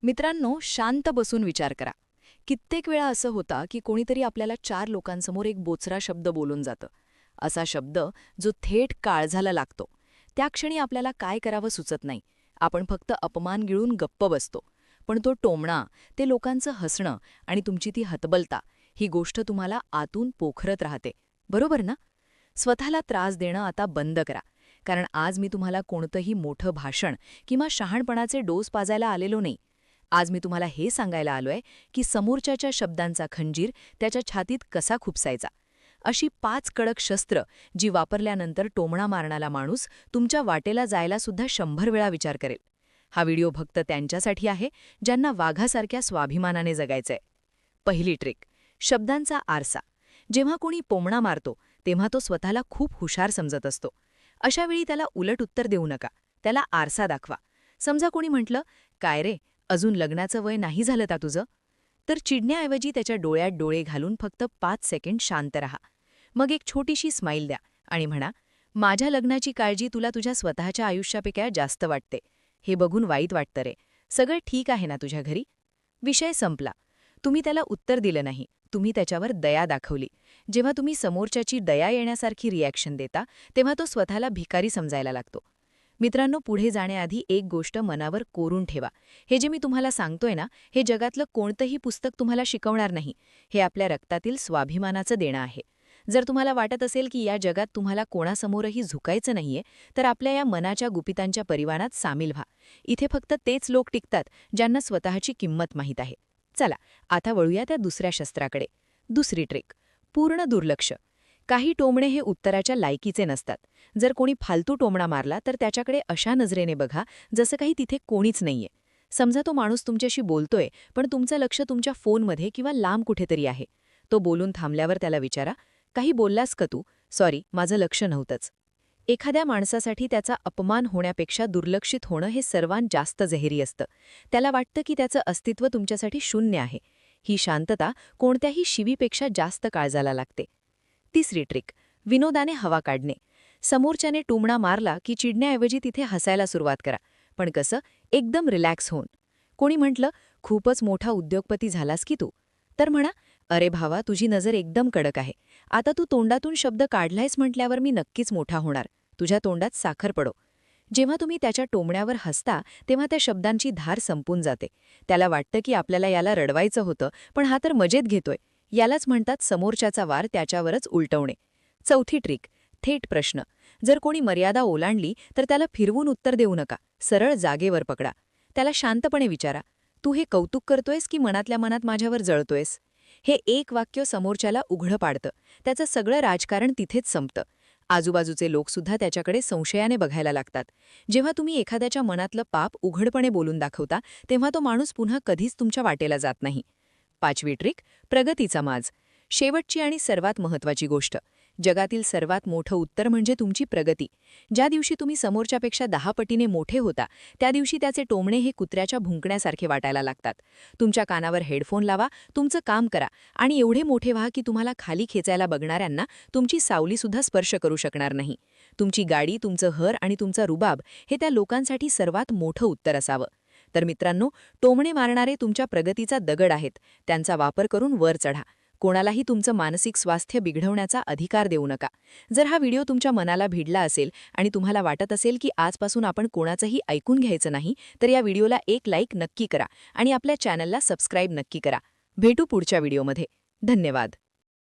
मित्रांनो, शांत बसून विचार करा. कित्येक वेळा असं होतं की कोणीतरी आपल्याला 4 लोकांसमोर एक बोचरा शब्द बोलून जातं. असा शब्द जो थेट काळजाला लागतो. त्या क्षणी आपल्याला काय करावं सुचत नाही. आपण फक्त अपमान गिळून गप्प बसतो. पण तो टोमणा, ते लोकांचं हसणं आणि तुमची ती हतबलता, ही गोष्ट तुम्हाला आतून पोखरत राहते. बरोबर ना? स्वतःला त्रास देणं आता बंद करा. कारण आज मी तुम्हाला कोणतंही मोठं भाषण किंवा शहाणपणाचे डोस पाजायला आलेलो नाही. आज मी तुम्हाला हे सांगायला आलोय की समोरच्याच्या शब्दांचा खंजीर त्याच्या छातीत कसा खुपसायचा. अशी 5 कडक शस्त्र जी वापरल्यानंतर टोमणा मारणारा माणूस तुमच्या वाटेला जायला सुद्धा 100 वेळा विचार करेल. हा व्हिडिओ फक्त त्यांच्यासाठी आहे ज्यांना वाघासारख्या स्वाभिमानाने जगायचंय. पहिली ट्रिक, शब्दांचा आरसा. जेव्हा कोणी टोमणा मारतो तेव्हा तो स्वतःला खूप हुशार समजत असतो. अशावेळी त्याला उलट उत्तर देऊ नका, त्याला आरसा दाखवा. समजा कोणी म्हटलं, काय रे, अजून लग्नाचं वय नाही झालं का तुझं? तर चिडण्याऐवजी त्याच्या डोळ्यात डोळे घालून फक्त 5 सेकंड शांत रहा. मग एक छोटीशी स्माईल द्या आणि म्हणा, माझ्या लग्नाची काळजी तुला तुझ्या स्वतःच्या आयुष्यापेक्षा जास्त वाटते. हे बघून वाईट वाटतं रे. सगळं ठीक आहे ना तुझ्या घरी? विषय संपला. तुम्ही त्याला उत्तर दिलं नाही, तुम्ही त्याच्यावर दया दाखवली. जेव्हा तुम्ही समोरच्याची दया येण्यासारखी रिॲक्शन देता, तेव्हा तो स्वतःला भिकारी समजायला लागतो. मित्रांनो, पुढे जाण्याआधी एक गोष्ट मनावर कोरून ठेवा. हे जे मी तुम्हाला सांगतोय ना, हे जगातलं कोणतंही पुस्तक तुम्हाला शिकवणार नाही. हे आपल्या रक्तातील स्वाभिमानाचं देणं आहे. जर तुम्हाला वाटत असेल की या जगात तुम्हाला कोणासमोरही झुकायचं नाहीये, तर आपल्या या मनाच्या गुपितांच्या परिवारात सामील व्हा. इथे फक्त तेच लोक टिकतात ज्यांना स्वतःची किंमत माहीत आहे. चला, आता वळूया त्या दुसऱ्या शस्त्राकडे. दुसरी ट्रिक, पूर्ण दुर्लक्ष. काही टोमणे हे उत्तराच्या लायकीचे नसतात. जर कोणी फालतू टोमणा मारला तर त्याच्याकडे अशा नजरेने बघा जसं काही तिथे कोणीच नाहीये. समजा तो माणूस तुमच्याशी बोलतोय, पण तुमचं लक्ष तुमच्या फोनमध्ये किंवा लांब कुठेतरी आहे. तो बोलून थांबल्यावर त्याला विचारा, काही बोललास का तू? सॉरी, माझं लक्ष नव्हतंच. एखाद्या माणसासाठी त्याचा अपमान होण्यापेक्षा दुर्लक्षित होणं हे सर्वात जास्त जहेरी असतं. त्याला वाटतं की त्याचं अस्तित्व तुमच्यासाठी शून्य आहे. ही शांतता कोणत्याही शिवीपेक्षा जास्त काळजाला लागते. तिसरी ट्रिक, विनोदाने हवा काढणे. समोरच्याने टोमणा मारला की चिडण्याऐवजी तिथे हसायला सुरुवात करा. पण कसं? एकदम रिलॅक्स होऊन. कोणी म्हटलं, खूपच मोठा उद्योगपती झालास की तू? तर म्हणा, अरे भावा, तुझी नजर एकदम कडक आहे. आता तू तोंडातून शब्द काढलायस म्हटल्यावर मी नक्कीच मोठा होणार. तुझ्या तोंडात साखर पडो. जेव्हा तुम्ही त्याच्या टोमण्यावर हसता तेव्हा त्या शब्दांची धार संपून जाते. त्याला वाटतं की आपल्याला याला रडवायचं होतं, पण हा तर मजेत घेतोय. यालाच म्हणतात समोरच्याचा वार त्याच्यावरच उलटवणे. चौथी ट्रिक, थेट प्रश्न. जर कोणी मर्यादा ओलांडली तर त्याला फिरवून उत्तर देऊ नका, सरळ जागेवर पकडा. त्याला शांतपणे विचारा, तू हे कौतुक करतोयस की मनातल्या मनात माझ्यावर जळतोयस? हे एक वाक्य समोरच्याला उघडं पाडतं. त्याचं सगळं राजकारण तिथेच संपतं. आजूबाजूचे लोकसुद्धा त्याच्याकडे संशयाने बघायला लागतात. जेव्हा तुम्ही एखाद्याच्या मनातलं पाप उघडपणे बोलून दाखवता तेव्हा तो माणूस पुन्हा कधीच तुमच्या वाटेला जात नाही. पाचवी ट्रिक, प्रगतीचा माज. शेवटची आणि सर्वात महत्त्वाची गोष्ट, जगातील सर्वात मोठं उत्तर म्हणजे तुमची प्रगती. ज्या दिवशी तुम्ही समोरच्यापेक्षा 10 पटीने मोठे होता त्या दिवशी त्याचे टोमणे हे कुत्र्याच्या भुंकण्यासारखे वाटायला लागतात. तुमच्या कानावर हेडफोन लावा, तुमचं काम करा आणि एवढे मोठे व्हा की तुम्हाला खाली खेचायला बघणाऱ्यांना तुमची सावलीसुद्धा स्पर्श करू शकणार नाही. तुमची गाडी, तुमचं घर आणि तुमचा रुबाब हे त्या लोकांसाठी सर्वात मोठं उत्तर असावं. तर मित्रांनो, टोमणे मारणारे तुमच्या प्रगतीचा दगड आहेत. त्यांचा वापर करून वर चढा. कोणालाही तुमचं मानसिक स्वास्थ्य बिघडवण्याचा अधिकार देऊ नका. जर हा व्हिडिओ तुमच्या मनाला भिडला असेल आणि तुम्हाला वाटत असेल की आजपासून आपण कोणाचंही ऐकून घ्यायचं नाही, तर या व्हिडिओला एक लाईक नक्की करा आणि आपल्या चॅनलला सबस्क्राईब नक्की करा. भेटू पुढच्या व्हिडिओमध्ये. धन्यवाद.